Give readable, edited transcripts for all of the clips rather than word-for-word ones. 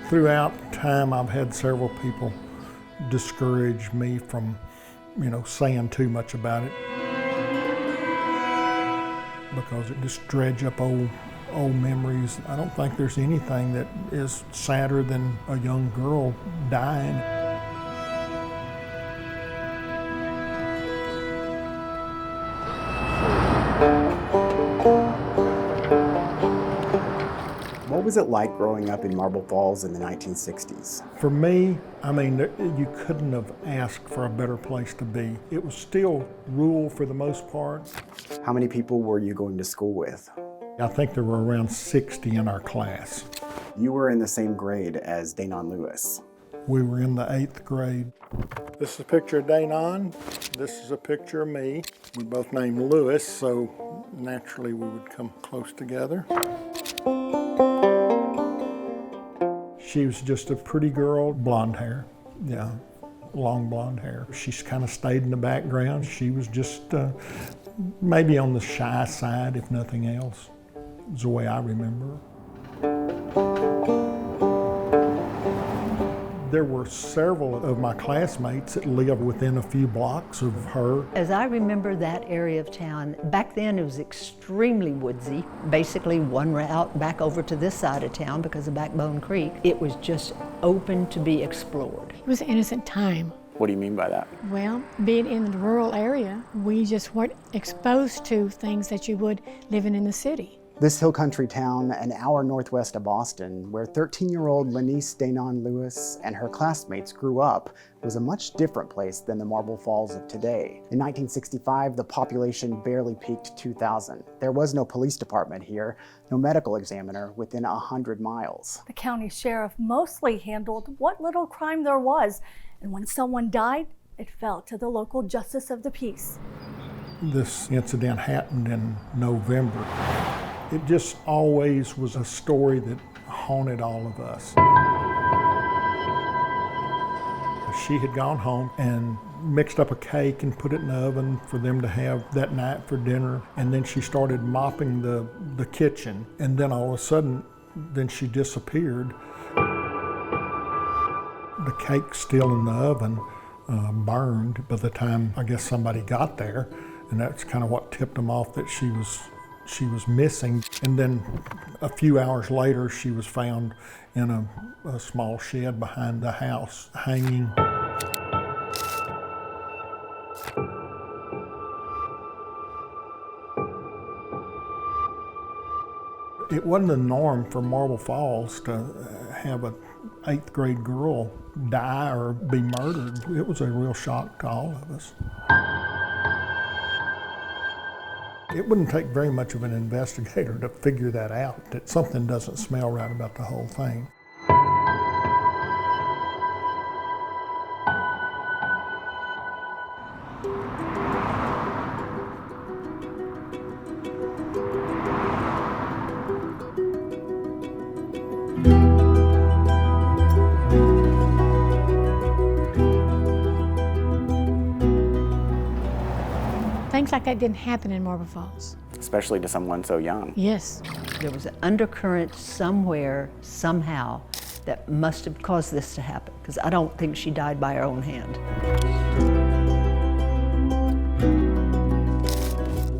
Throughout time, I've had several people discourage me from, saying too much about it, because it just dredge up old memories. I don't think there's anything that is sadder than a young girl dying. What was it like growing up in Marble Falls in the 1960s? For me, you couldn't have asked for a better place to be. It was still rural for the most part. How many people were you going to school with? I think there were around 60 in our class. You were in the same grade as Daynon Lewis. We were in the 8th grade. This is a picture of Daynon. This is a picture of me. We're both named Lewis, so naturally we would come close together. She was just a pretty girl, blonde hair, yeah, long blonde hair. She's kind of stayed in the background. She was just maybe on the shy side, if nothing else. It was the way I remember her. There were several of my classmates that lived within a few blocks of her. As I remember that area of town, back then it was extremely woodsy. Basically one route back over to this side of town because of Backbone Creek. It was just open to be explored. It was an innocent time. What do you mean by that? Well, being in the rural area, we just weren't exposed to things that you would living in the city. This hill country town, an hour northwest of Boston, where 13-year-old Lenice Daynon Lewis and her classmates grew up, was a much different place than the Marble Falls of today. In 1965, the population barely peaked 2,000. There was no police department here, no medical examiner within 100 miles. The county sheriff mostly handled what little crime there was, and when someone died, it fell to the local justice of the peace. This incident happened in November. It just always was a story that haunted all of us. She had gone home and mixed up a cake and put it in the oven for them to have that night for dinner. And then she started mopping the kitchen. And then all of a sudden, then she disappeared. The cake still in the oven, burned by the time I guess somebody got there. And that's kind of what tipped them off that she was missing. And then a few hours later, she was found in a small shed behind the house, hanging. It wasn't the norm for Marble Falls to have an 8th grade girl die or be murdered. It was a real shock to all of us. It wouldn't take very much of an investigator to figure that out, that something doesn't smell right about the whole thing. Things like that didn't happen in Marble Falls. Especially to someone so young. Yes. There was an undercurrent somewhere, somehow, that must have caused this to happen, because I don't think she died by her own hand.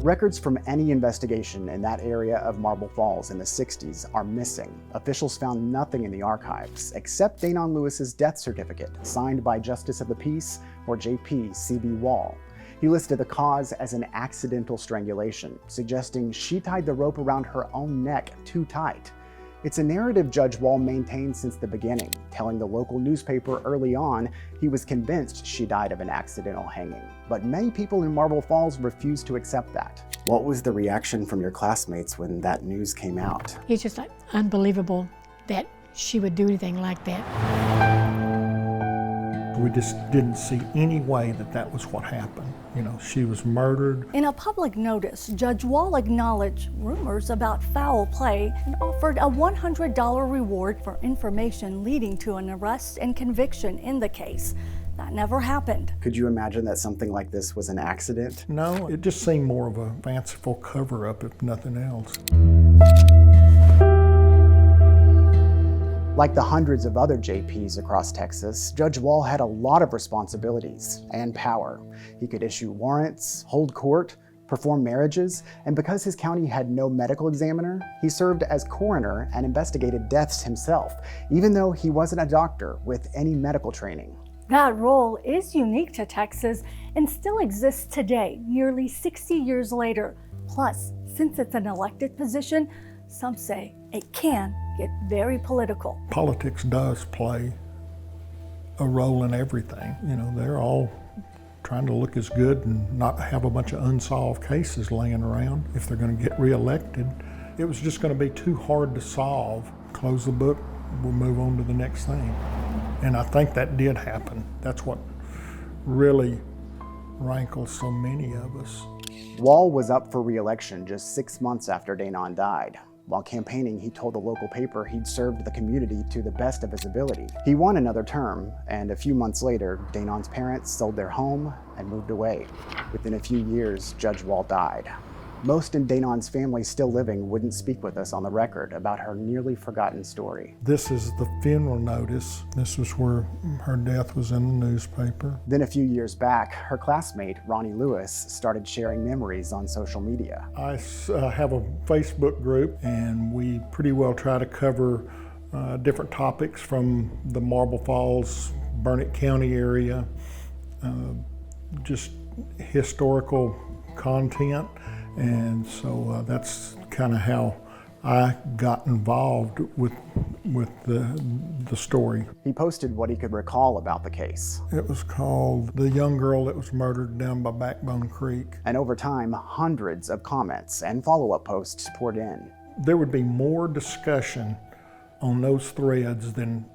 Records from any investigation in that area of Marble Falls in the 60s are missing. Officials found nothing in the archives except Daynon Lewis's death certificate, signed by Justice of the Peace, or JP C.B. Wall. He listed the cause as an accidental strangulation, suggesting she tied the rope around her own neck too tight. It's a narrative Judge Wall maintained since the beginning, telling the local newspaper early on he was convinced she died of an accidental hanging. But many people in Marble Falls refused to accept that. What was the reaction from your classmates when that news came out? It's just like unbelievable that she would do anything like that. We just didn't see any way that that was what happened. She was murdered. In a public notice, Judge Wall acknowledged rumors about foul play and offered a $100 reward for information leading to an arrest and conviction in the case. That never happened. Could you imagine that something like this was an accident? No, it just seemed more of a fanciful cover-up, if nothing else. Like the hundreds of other JPs across Texas, Judge Wall had a lot of responsibilities and power. He could issue warrants, hold court, perform marriages, and because his county had no medical examiner, he served as coroner and investigated deaths himself, even though he wasn't a doctor with any medical training. That role is unique to Texas and still exists today, nearly 60 years later. Plus, since it's an elected position, some say it can get very political. Politics does play a role in everything. You know, they're all trying to look as good and not have a bunch of unsolved cases laying around if they're going to get reelected. It was just going to be too hard to solve. Close the book, we'll move on to the next thing. And I think that did happen. That's what really rankles so many of us. Wall was up for re-election just 6 months after Daynon died. While campaigning, he told the local paper he'd served the community to the best of his ability. He won another term, and a few months later, Daynon's parents sold their home and moved away. Within a few years, Judge Wall died. Most in Daynon's family still living wouldn't speak with us on the record about her nearly forgotten story. This is the funeral notice. This was where her death was in the newspaper. Then a few years back, her classmate, Ronnie Lewis, started sharing memories on social media. I have a Facebook group, and we pretty well try to cover different topics from the Marble Falls, Burnett County area, just historical content. And so that's kind of how I got involved with the story. He posted what he could recall about the case. It was called The Young Girl That Was Murdered Down by Backbone Creek. And over time, hundreds of comments and follow-up posts poured in. There would be more discussion on those threads than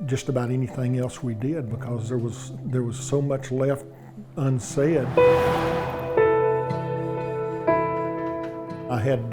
just about anything else we did, because there was so much left unsaid. I had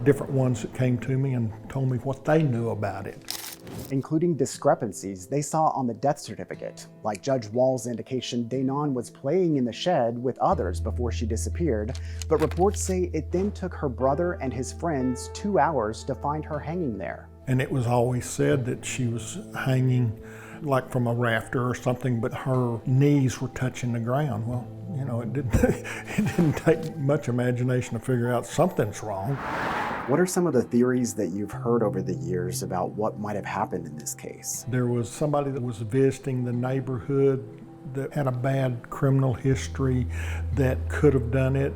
different ones that came to me and told me what they knew about it. Including discrepancies they saw on the death certificate, like Judge Wall's indication Daynon was playing in the shed with others before she disappeared, but reports say it then took her brother and his friends 2 hours to find her hanging there. And it was always said that she was hanging like from a rafter or something, but her knees were touching the ground. Well, you know, it didn't take much imagination to figure out something's wrong. What are some of the theories that you've heard over the years about what might have happened in this case? There was somebody that was visiting the neighborhood that had a bad criminal history that could have done it.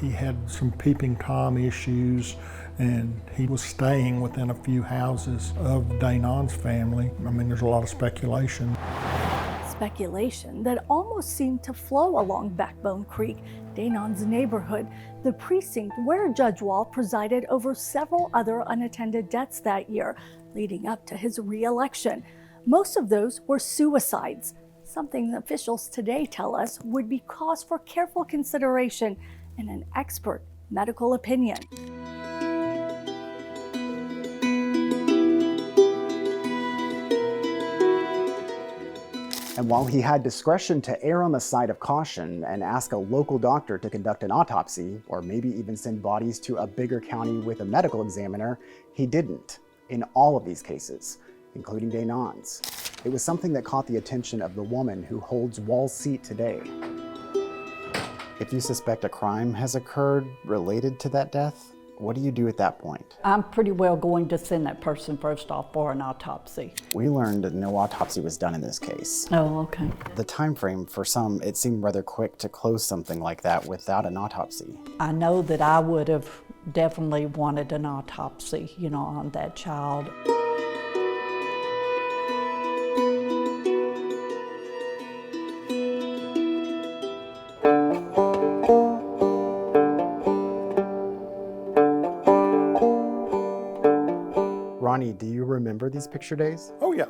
He had some peeping Tom issues, and he was staying within a few houses of Daynon's family. I mean, there's a lot of speculation. Speculation that almost seemed to flow along Backbone Creek, Daynon's neighborhood, the precinct where Judge Wall presided over several other unattended deaths that year, leading up to his re-election. Most of those were suicides, something officials today tell us would be cause for careful consideration and an expert medical opinion. And while he had discretion to err on the side of caution and ask a local doctor to conduct an autopsy, or maybe even send bodies to a bigger county with a medical examiner, he didn't in all of these cases, including Daynon's. It was something that caught the attention of the woman who holds Wall's seat today. If you suspect a crime has occurred related to that death, what do you do at that point? I'm pretty well going to send that person first off for an autopsy. We learned that no autopsy was done in this case. Oh, okay. The time frame, for some, it seemed rather quick to close something like that without an autopsy. I know that I would have definitely wanted an autopsy, you know, on that child. Ronnie, do you remember these picture days? Oh yeah.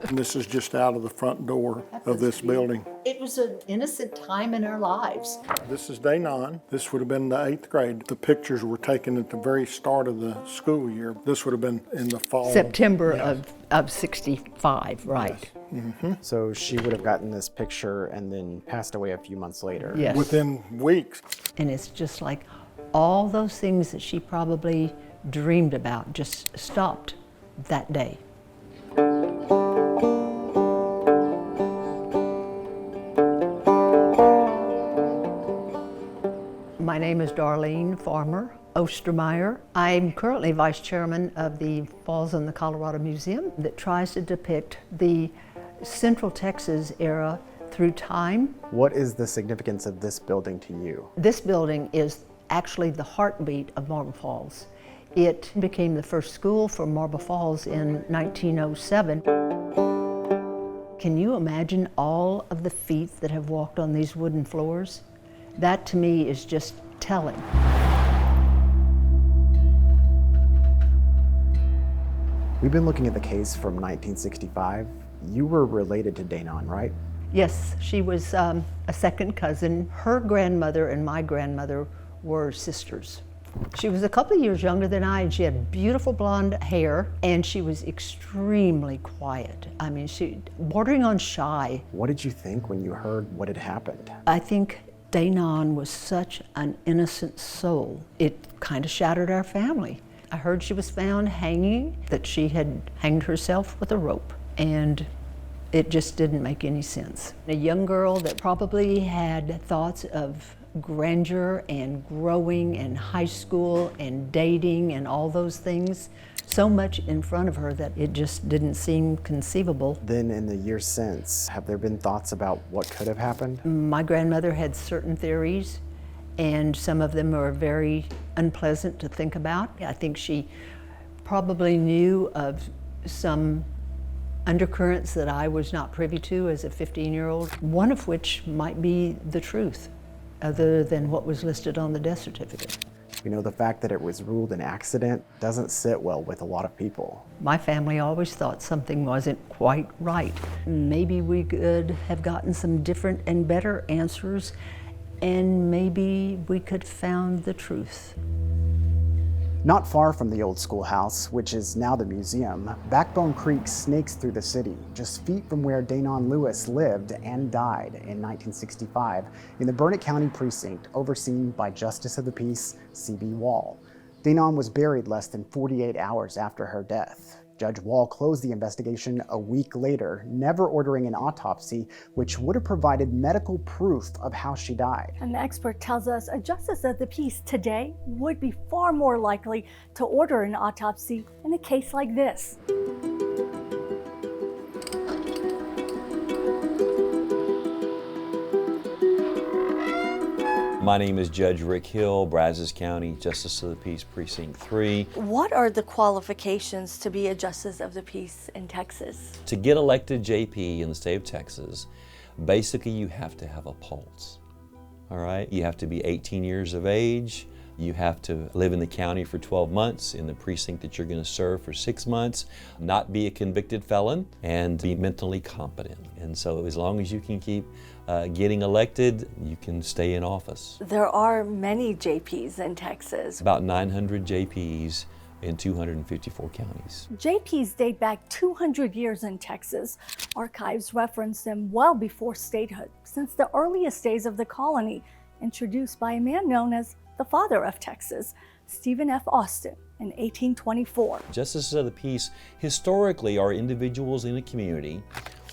And this is just out of the front door of this building. It was an innocent time in our lives. This is Daynon. This would have been the 8th grade. The pictures were taken at the very start of the school year. This would have been in the fall. September of 65, right. Yes. Mm-hmm. So she would have gotten this picture and then passed away a few months later. Yes. Within weeks. And it's just like all those things that she probably dreamed about just stopped that day. My name is Darlene Farmer Ostermeyer. I'm currently vice chairman of the Falls in the Colorado Museum that tries to depict the Central Texas era through time. What is the significance of this building to you? This building is actually the heartbeat of Marble Falls. It became the first school for Marble Falls in 1907. Can you imagine all of the feet that have walked on these wooden floors? That to me is just telling. We've been looking at the case from 1965. You were related to Daynon, right? Yes, she was a second cousin. Her grandmother and my grandmother were sisters. She was a couple of years younger than I, and she had beautiful blonde hair, and she was extremely quiet. I mean, she bordering on shy. What did you think when you heard what had happened? I think Daynon was such an innocent soul. It kind of shattered our family. I heard she was found hanging, that she had hanged herself with a rope, and it just didn't make any sense. A young girl that probably had thoughts of grandeur and growing and high school and dating and all those things, so much in front of her that it just didn't seem conceivable. Then in the years since, have there been thoughts about what could have happened? My grandmother had certain theories, and some of them are very unpleasant to think about. I think she probably knew of some undercurrents that I was not privy to as a 15-year-old, one of which might be the truth, other than what was listed on the death certificate. You know, the fact that it was ruled an accident doesn't sit well with a lot of people. My family always thought something wasn't quite right. Maybe we could have gotten some different and better answers, and maybe we could have found the truth. Not far from the old schoolhouse, which is now the museum, Backbone Creek snakes through the city, just feet from where Daynon Lewis lived and died in 1965 in the Burnett County precinct overseen by Justice of the Peace C.B. Wall. Daynon was buried less than 48 hours after her death. Judge Wall closed the investigation a week later, never ordering an autopsy, which would have provided medical proof of how she died. An expert tells us a justice of the peace today would be far more likely to order an autopsy in a case like this. My name is Judge Rick Hill, Brazos County Justice of the Peace, Precinct 3. What are the qualifications to be a justice of the peace in Texas? To get elected JP in the state of Texas, basically you have to have a pulse, all right? You have to be 18 years of age. You have to live in the county for 12 months, in the precinct that you're going to serve for 6 months, not be a convicted felon, and be mentally competent. And so as long as you can keep getting elected, you can stay in office. There are many JPs in Texas. About 900 JPs in 254 counties. JPs date back 200 years in Texas. Archives reference them well before statehood, since the earliest days of the colony, introduced by a man known as the father of Texas, Stephen F. Austin, in 1824. Justices of the peace historically are individuals in a community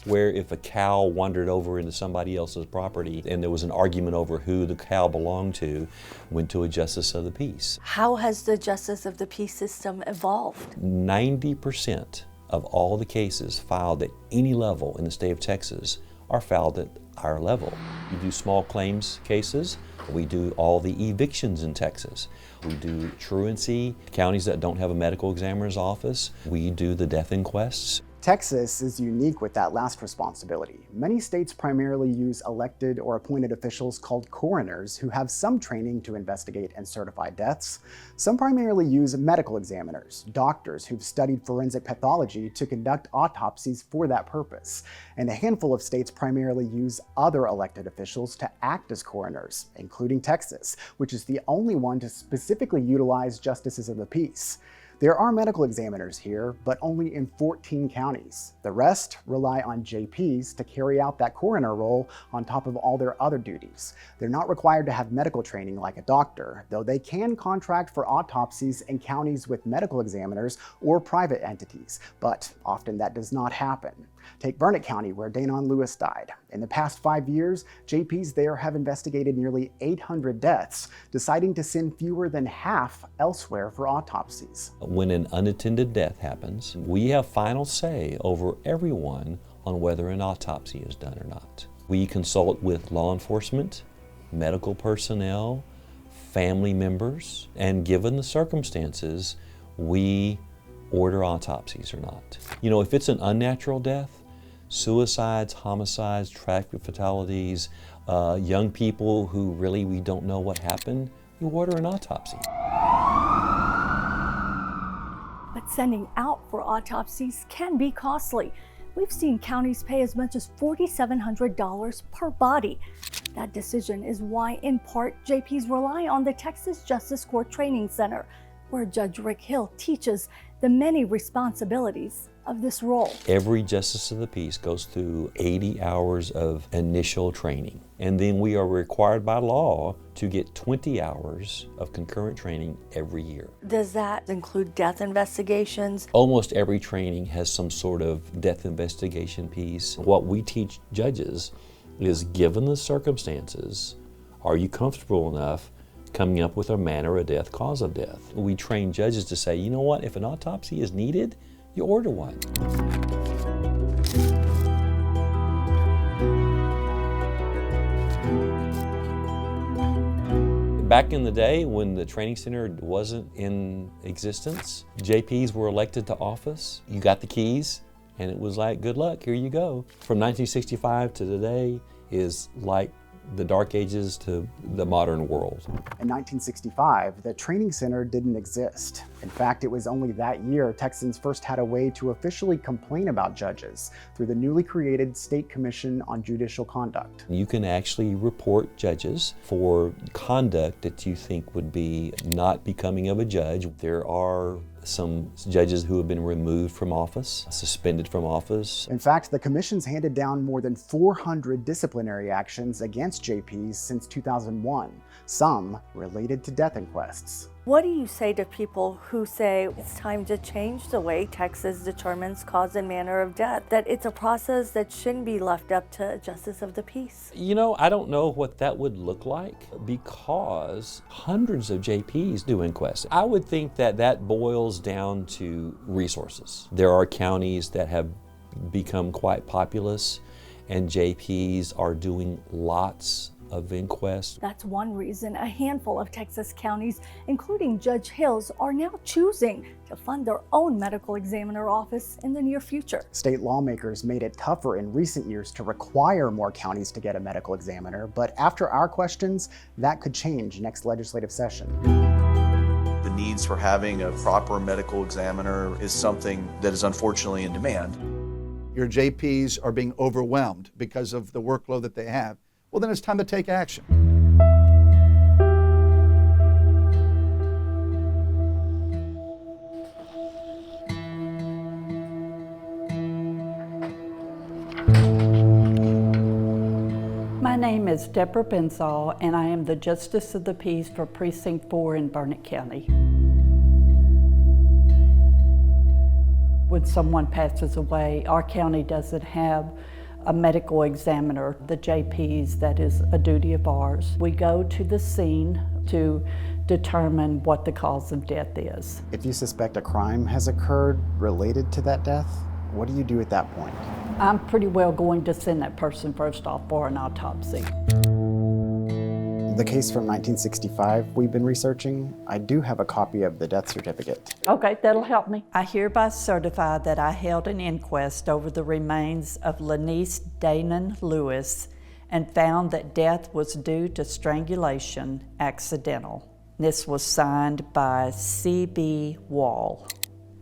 where if a cow wandered over into somebody else's property and there was an argument over who the cow belonged to, went to a justice of the peace. How has the justice of the peace system evolved? 90% of all the cases filed at any level in the state of Texas are filed at our level. We do small claims cases. We do all the evictions in Texas. We do truancy, counties that don't have a medical examiner's office. We do the death inquests. Texas is unique with that last responsibility. Many states primarily use elected or appointed officials called coroners who have some training to investigate and certify deaths. Some primarily use medical examiners, doctors who've studied forensic pathology to conduct autopsies for that purpose. And a handful of states primarily use other elected officials to act as coroners, including Texas, which is the only one to specifically utilize justices of the peace. There are medical examiners here, but only in 14 counties. The rest rely on JPs to carry out that coroner role on top of all their other duties. They're not required to have medical training like a doctor, though they can contract for autopsies in counties with medical examiners or private entities, but often that does not happen. Take Burnett County, where Daynon Lewis died. In the past 5 years, JPs there have investigated nearly 800 deaths, deciding to send fewer than half elsewhere for autopsies. When an unattended death happens, we have final say over everyone on whether an autopsy is done or not. We consult with law enforcement, medical personnel, family members, and given the circumstances, we order autopsies or not. You know, if it's an unnatural death, suicides, homicides, traffic fatalities, young people who really we don't know what happened, you order an autopsy. But sending out for autopsies can be costly. We've seen counties pay as much as $4,700 per body. That decision is why, in part, JPs rely on the Texas Justice Court Training Center, where Judge Rick Hill teaches the many responsibilities of this role. Every Justice of the Peace goes through 80 hours of initial training, and then we are required by law to get 20 hours of concurrent training every year. Does that include death investigations? Almost every training has some sort of death investigation piece. What we teach judges is, given the circumstances, are you comfortable enough coming up with a manner of death, cause of death? We train judges to say, you know what, if an autopsy is needed, you order one. Back in the day when the training center wasn't in existence, JPs were elected to office. You got the keys and it was like, good luck, here you go. From 1965 to today is like the dark ages to the modern world. In 1965, the training center didn't exist. In fact, it was only that year Texans first had a way to officially complain about judges through the newly created State Commission on Judicial Conduct. You can actually report judges for conduct that you think would be not becoming of a judge. There are some judges who have been removed from office, suspended from office. In fact, the commission's handed down more than 400 disciplinary actions against JPs since 2001, some related to death inquests. What do you say to people who say it's time to change the way Texas determines cause and manner of death, that it's a process that shouldn't be left up to Justice of the Peace? You know, I don't know what that would look like because hundreds of JPs do inquests. I would think that that boils down to resources. There are counties that have become quite populous and JPs are doing lots of inquests. That's one reason a handful of Texas counties, including Judge Hill's, are now choosing to fund their own medical examiner office in the near future. State lawmakers made it tougher in recent years to require more counties to get a medical examiner, but after our questions, that could change next legislative session. The needs for having a proper medical examiner is something that is unfortunately in demand. Your JPs are being overwhelmed because of the workload that they have. Well, then it's time to take action. My name is Deborah Bensall, and I am the Justice of the Peace for Precinct 4 in Burnett County. When someone passes away, our county doesn't have a medical examiner, the JPs, that is a duty of ours. We go to the scene to determine what the cause of death is. If you suspect a crime has occurred related to that death, what do you do at that point? I'm pretty well going to send that person first off for an autopsy. The case from 1965 we've been researching, I do have a copy of the death certificate. Okay, that'll help me. I hereby certify that I held an inquest over the remains of Lenice Daynon Lewis and found that death was due to strangulation, accidental. This was signed by C.B. Wall,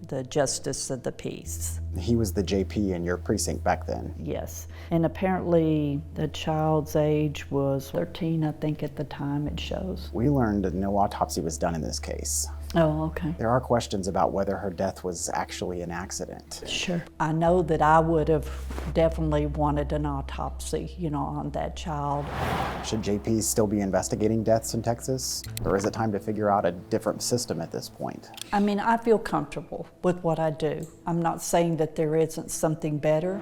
the Justice of the Peace. He was the JP in your precinct back then. Yes, and apparently the child's age was 13, I think, at the time it shows. We learned that no autopsy was done in this case. Oh, okay. There are questions about whether her death was actually an accident. Sure. I know that I would have definitely wanted an autopsy, on that child. Should JPs still be investigating deaths in Texas? Or is it time to figure out a different system at this point? I mean, I feel comfortable with what I do. I'm not saying that there isn't something better.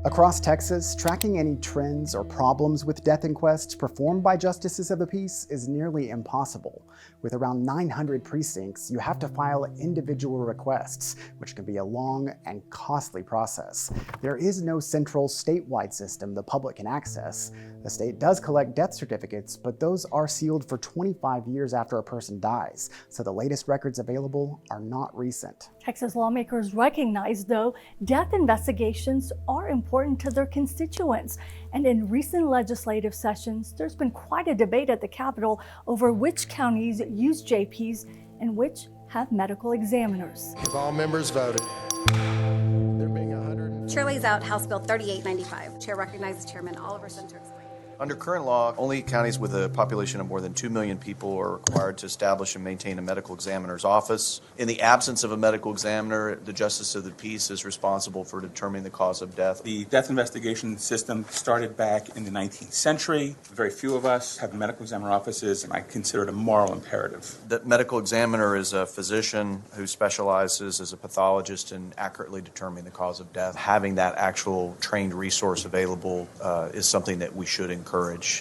Across Texas, tracking any trends or problems with death inquests performed by justices of the peace is nearly impossible. With around 900 precincts, you have to file individual requests, which can be a long and costly process. There is no central statewide system the public can access. The state does collect death certificates, but those are sealed for 25 years after a person dies, so the latest records available are not recent. Texas lawmakers recognize, though, death investigations are important to their constituents. And in recent legislative sessions, there's been quite a debate at the Capitol over which counties use JPs and which have medical examiners. If all members voted, there being 100. Chair lays out House Bill 3895. Chair recognizes Chairman Oliver to explain. Under current law, only counties with a population of more than 2 million people are required to establish and maintain a medical examiner's office. In the absence of a medical examiner, the Justice of the Peace is responsible for determining the cause of death. The death investigation system started back in the 19th century. Very few of us have medical examiner offices, and I consider it a moral imperative. The medical examiner is a physician who specializes as a pathologist in accurately determining the cause of death. Having that actual trained resource available is something that we should encourage.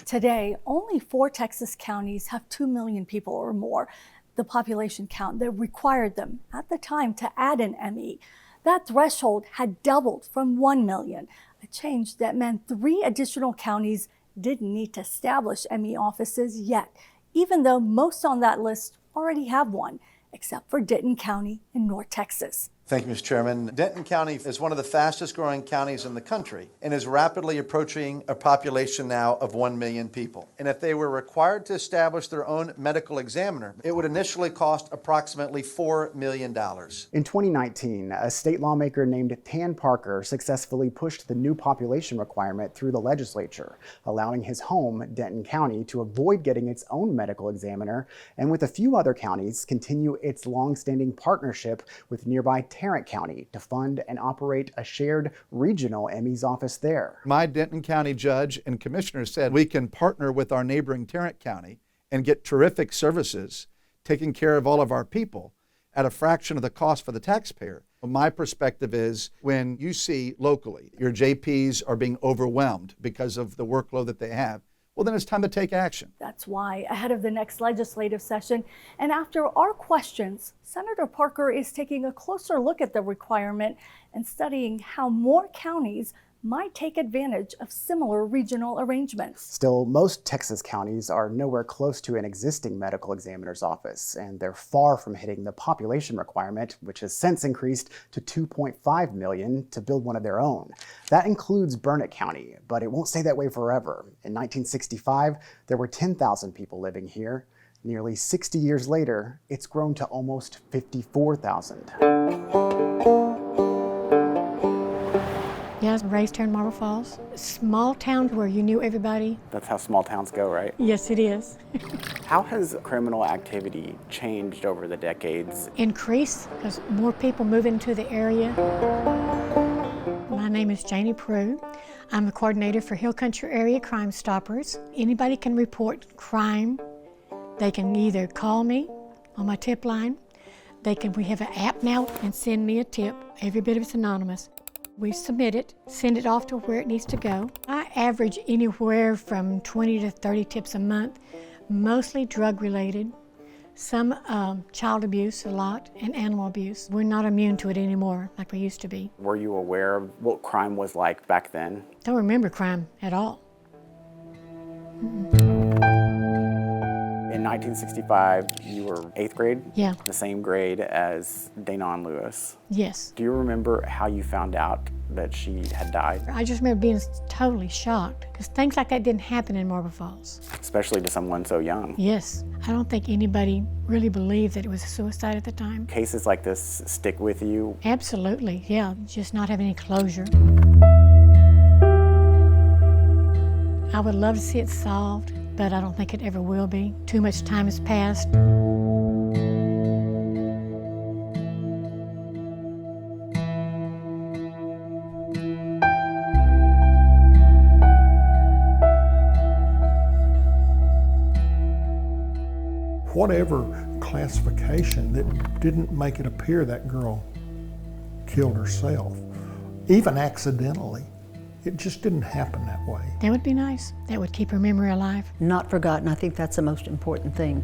Today, only 4 Texas counties have 2 million people or more, the population count that required them at the time to add an Emmy. That threshold had doubled from 1 million, a change that meant 3 additional counties didn't need to establish Emmy offices yet, even though most on that list already have one, except for Denton County in North Texas. Thank you, Mr. Chairman. Denton County is one of the fastest growing counties in the country and is rapidly approaching a population now of 1 million people. And if they were required to establish their own medical examiner, it would initially cost approximately $4 million. In 2019, a state lawmaker named Tan Parker successfully pushed the new population requirement through the legislature, allowing his home, Denton County, to avoid getting its own medical examiner, and with a few other counties, continue its long-standing partnership with nearby Tarrant County to fund and operate a shared regional Emmys office there. My Denton County judge and commissioner said we can partner with our neighboring Tarrant County and get terrific services, taking care of all of our people at a fraction of the cost for the taxpayer. My perspective is when you see locally your JPs are being overwhelmed because of the workload that they have, well, then it's time to take action. That's why, ahead of the next legislative session, and after our questions, Senator Parker is taking a closer look at the requirement and studying how more counties might take advantage of similar regional arrangements. Still, most Texas counties are nowhere close to an existing medical examiner's office, and they're far from hitting the population requirement, which has since increased to 2.5 million to build one of their own. That includes Burnett County, but it won't stay that way forever. In 1965, there were 10,000 people living here. Nearly 60 years later, it's grown to almost 54,000. Yeah, I was raised here in Marble Falls. Small town where you knew everybody. That's how small towns go, right? Yes, it is. How has criminal activity changed over the decades? Increase because more people move into the area. My name is Janie Prue. I'm the coordinator for Hill Country Area Crime Stoppers. Anybody can report crime. They can either call me on my tip line. We have an app now and send me a tip. Every bit of it's anonymous. We submit it, send it off to where it needs to go. I average anywhere from 20 to 30 tips a month, mostly drug related, some child abuse a lot, and animal abuse. We're not immune to it anymore like we used to be. Were you aware of what crime was like back then? Don't remember crime at all. In 1965, you were 8th grade? Yeah. The same grade as Daynon Lewis. Yes. Do you remember how you found out that she had died? I just remember being totally shocked because things like that didn't happen in Marble Falls. Especially to someone so young. Yes. I don't think anybody really believed that it was a suicide at the time. Cases like this stick with you? Absolutely, yeah. Just not having any closure. I would love to see it solved, but I don't think it ever will be. Too much time has passed. Whatever classification that didn't make it appear that girl killed herself, even accidentally. It just didn't happen that way. That would be nice. That would keep her memory alive. Not forgotten, I think that's the most important thing.